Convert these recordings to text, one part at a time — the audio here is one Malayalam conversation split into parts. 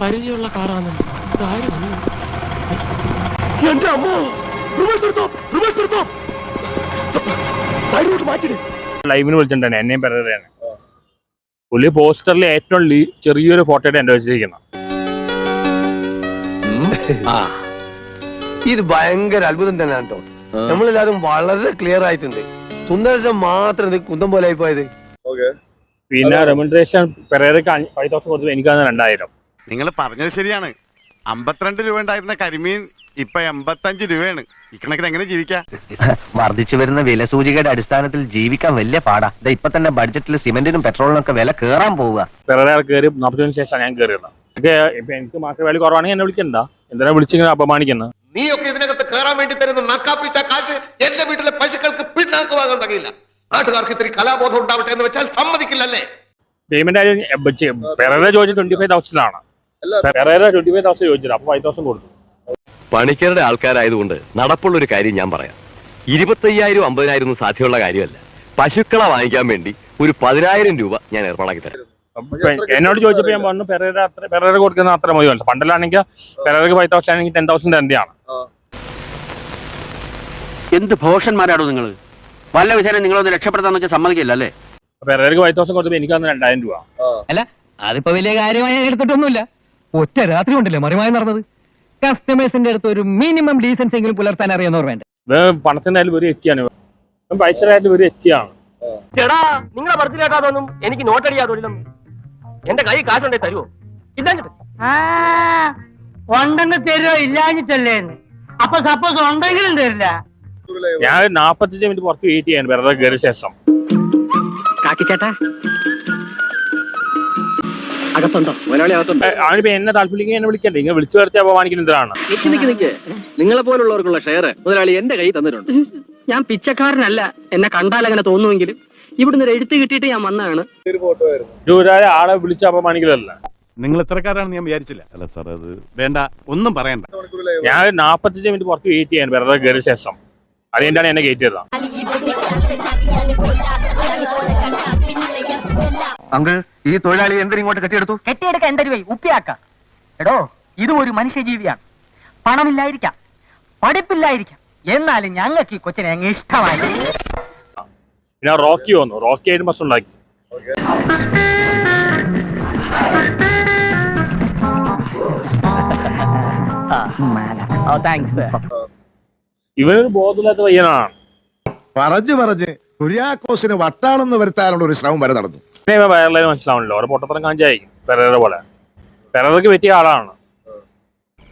പരിചയമുള്ള കാറാണ്. ലൈവിന് വിളിച്ചിട്ടുണ്ട് എന്നെയും പെരേരയാണ്. പുള്ളി പോസ്റ്ററിൽ ഏറ്റവും ചെറിയൊരു ഫോട്ടോ ആയിട്ട് എന്റെ വെച്ചിരിക്കുന്ന. ഇത് ഭയങ്കര അത്ഭുതം തന്നെയാണ് കേട്ടോ. നമ്മളെല്ലാരും വളരെ ക്ലിയർ ആയിട്ടുണ്ട്. സുന്ദരശം മാത്രം കുന്തം പോലെ ആയി പോയത്. പിന്നെ റെമ്യൂണറേഷൻ പെരേരക്ക് 5,000 കൊടുത്തു, എനിക്കാണ് 2,000. നിങ്ങൾ പറഞ്ഞത് ശരിയാണ്. 52 രൂപ ഉണ്ടായിരുന്ന കരിമീൻ ഇപ്പൊ 85 രൂപയാണ്. ഇക്കണക്കിന് എങ്ങനെ ജീവിക്കാം? വർദ്ധിച്ചു വരുന്ന വില സൂചികയുടെ അടിസ്ഥാനത്തിൽ ജീവിക്കാൻ വലിയ പാടാ. ഇപ്പൊ തന്നെ ബഡ്ജറ്റിൽ സിമെന്റിനും പെട്രോളിനും ഒക്കെ വില കേറാൻ പോവുക. പെരേര കയറി 40 ശേഷം ഞാൻ കയറിയത്. ഇപ്പൊ എനിക്ക് മാർക്കറ്റ് വാല്യൂ കുറവാണെങ്കിൽ എന്നെ വിളിക്കണ്ട. എന്തിനാ വിളിച്ചിങ്ങനെ അപമാനിക്കുന്നത്? നീയൊക്കെ ഇതിനകത്ത് കയറാൻ വേണ്ടി തരുന്ന നക്കാപ്പിച്ച കാശ് എന്റെ വീട്ടിലെ പശുക്കൾക്ക് പിണ്ണാക്ക് വാങ്ങാൻ തകയില്ല. നാട്ടുകാർക്ക് ഇത്തിരി കലാബോധം ഉണ്ടാവട്ടെ എന്ന് വെച്ചാൽ സമ്മതിക്കില്ലല്ലേ? പേയ്മെന്റ് പെരേര ചോദിച്ചത് 25,000 ആണ്. പെരേര 25,000 ചോദിച്ചത്. അപ്പൊ 5,000 കൊടുത്തു. പണിക്കരുടെ ആൾക്കാരായതുകൊണ്ട് നടപ്പുള്ളൊരു കാര്യം ഞാൻ പറയാം. 25,000 50,000 സാധ്യമുള്ള കാര്യമല്ല. പശുക്കളെ വാങ്ങിക്കാൻ വേണ്ടി ഒരു 10,000 രൂപ ഞാൻ ഏർപ്പാടാക്കി തരാം. എന്നോട് ചോദിച്ചപ്പോ ഞാൻ പറഞ്ഞു പെരേര കൊടുക്കുന്ന അത്ര മതി. പണ്ടിലാണെങ്കിൽ പെരേരക്ക് 5,000 ആണെങ്കിൽ 10,000 തന്നെയാണ്. എന്ത് ഭോഷന്മാരാണോ നിങ്ങൾ? വല്ല വിധേനം നിങ്ങളൊന്ന് രക്ഷപ്പെടുത്താന്ന് വെച്ചാൽ സമ്മതിക്കില്ല അല്ലേ? പെരേരക്ക് 5,000 കൊടുത്തപ്പോ എനിക്ക് 2,000 രൂപ. അല്ല, അതിപ്പോ വലിയ കാര്യമായി എടുത്തിട്ടൊന്നുമില്ല. ഒറ്റ രാത്രി കൊണ്ടല്ലേ മറിമായി നടന്നത്. കസ്റ്റമേഴ്സിന്റെ അടുത്ത് ഒരു മിനിമം ഡീസൻസ് എങ്കിലും പുലർത്താൻ അറിയാവുന്നവർ വേണ്ട. പണത്തിന്റെ ആയാലും ഒരു എച്ചിയാണ്, പൈസ ആയാലും ഒരു എച്ചിയാണ്. ചേടാ, നിങ്ങളെ ബർത്ത്ഡേട്ടാതൊന്നും എനിക്ക് നോട്ടടിയാ തൊഴിലൊന്നും. എന്റെ കൈ കാശുണ്ടേ തരുമോ? ഇല്ലാഞ്ഞിട്ട് ഉണ്ടെന്ന് തരുമോ ഇല്ലാഞ്ഞിട്ടല്ലേ? അപ്പൊ സപ്പോസ് ഉണ്ടെങ്കിലും തരില്ല. ഞാൻ 45 മിനിറ്റ് പുറത്ത് വെയിറ്റ് ചെയ്യാൻ പെരേര കയറിയ ശേഷം. കാക്കിച്ചേട്ടാ അകത്തുണ്ടോ? അവനിപ്പോ എന്നെ താല്പര്യം എന്നെ വിളിക്കണ്ടേ? ഇങ്ങനെ വിളിച്ചു വരുത്തി അപമാനിക്കുന്നതാണ്. നിങ്ങളെ പോലുള്ളവർക്കുള്ള ഷെയർ മുതലാളി എന്റെ കൈ തന്നിട്ടുണ്ട്. ഞാൻ പിച്ചക്കാരനല്ല. എന്നെ കണ്ടാൽ അങ്ങനെ തോന്നുമെങ്കിലും ഇവിടുന്ന് ഒരു എഴുത്ത് കിട്ടിയിട്ട് ഞാൻ വന്നതാണ്. ആളെ വിളിച്ച് അപമാനിക്കലല്ല. നിങ്ങൾ ഇത്രക്കാരാണെന്ന് ഞാൻ വിചാരിച്ചില്ല. അല്ല സാർ, അത് വേണ്ട, ഒന്നും പറയണ്ട. ഞാൻ 45 മിനിറ്റ് പുറത്ത് വെയിറ്റ് ചെയ്യാൻ പെരേര കയറിയ ശേഷം. അതുകൊണ്ടാണ് എന്നെ ഗേറ്റ് ചെയ്തത്. അങ്കിൾ, ഈ തൊഴിലാളി എന്തിനിങ്ങോട്ട് കെട്ടിയെടുത്തു? കെട്ടിയെടുക്ക എന്റെ രൂപ ഉപ്പിയാക്ക. എടോ, ഇതും ഒരു മനുഷ്യജീവിയാണ്. പണമില്ലായിരിക്കാം, പഠിപ്പില്ലായിരിക്കാം, എന്നാലും ഞങ്ങൾക്ക് ഈ കൊച്ചിനെ അങ്ങ് ഇഷ്ടമായി. പിന്നെ റോക്കി വന്നു. റോക്കി ആയിട്ട് ബസ് ഉണ്ടാക്കി. ഇവനൊരു ബോധമില്ലാത്ത പയ്യനാണ്. പറഞ്ഞ് കുര്യാക്കോസിന് വട്ടാണെന്ന് വരുത്താനുള്ള ഒരു ശ്രമം വരെ നടന്നു. വയറിലായി മനസ്സിലാവണല്ലോ. ഓരോ പൊട്ടത്തരം കാഞ്ചായിരിക്കും പെരേര പോലെ. പെരേരക്ക് പറ്റിയ ആളാണ്.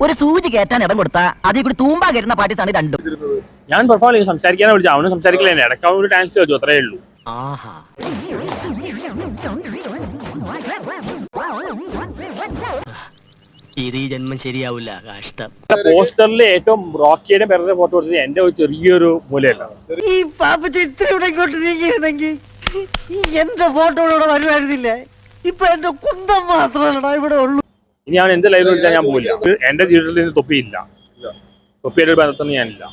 ഒരു സൂചി കയറ്റാൻ ഇടം കൊടുത്താ അതിൽ കൂടി തൂമ്പാ കയറുന്ന പാർട്ടിസാണ് രണ്ടും. ഞാൻ പെർഫോം ചെയ്യും, സംസാരിക്കാനാണ് വിളിച്ചു. അവന് സംസാരിക്കില്ല. ഇടയ്ക്ക് അവൻ ഒരു ഡാൻസ് കളിച്ചു, അത്രേ ഉള്ളൂ. ഈ ജന്മം ശരിയാവില്ല, കഷ്ടം. പോസ്റ്ററിൽ ഏറ്റവും റോക്കിയുടെ പെരേര ഫോട്ടോ കൊടുത്തത് എന്റെ ഒരു ചെറിയൊരു മൂലയല്ല. ഈ പാപ്പച്ച ഇത്ര ഇവിടെ ഇങ്ങോട്ട് നീങ്ങിയിരുന്നെങ്കിൽ എന്റെ ഫോട്ടോയിലൂടെ വരുമായിരുന്നില്ല. ഇപ്പൊ എന്റെ കുന്തം മാത്രമല്ലടാ ഇവിടെ ഉള്ളൂ. ഇനി അവൻ എന്ത് ലൈവ് വിളിച്ചാൽ ഞാൻ പോവില്ല. എന്റെ ജീവിതത്തിൽ നിന്ന് തൊപ്പിയില്ല. തൊപ്പിയുടെ ഒരു ബന്ധത്തൊന്നും ഞാനില്ല.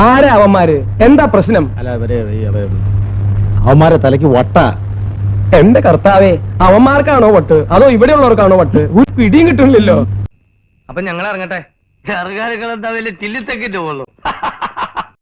ആരാ അവന്മാര്? എന്താ പ്രശ്നം? അവന്മാരെ തലയ്ക്ക് വട്ട. എന്റെ കർത്താവേ, അവന്മാർക്കാണോ വട്ട് അതോ ഇവിടെയുള്ളവർക്കാണോ വട്ട്? ഒരു പിടിയും കിട്ടുന്നില്ലല്ലോ. അപ്പൊ ഞങ്ങൾ ഇറങ്ങട്ടെ. ഇറങ്ങാൻ എന്താ വലിയ ചില്ലിത്തെക്കിട്ട് പോകുള്ളൂ.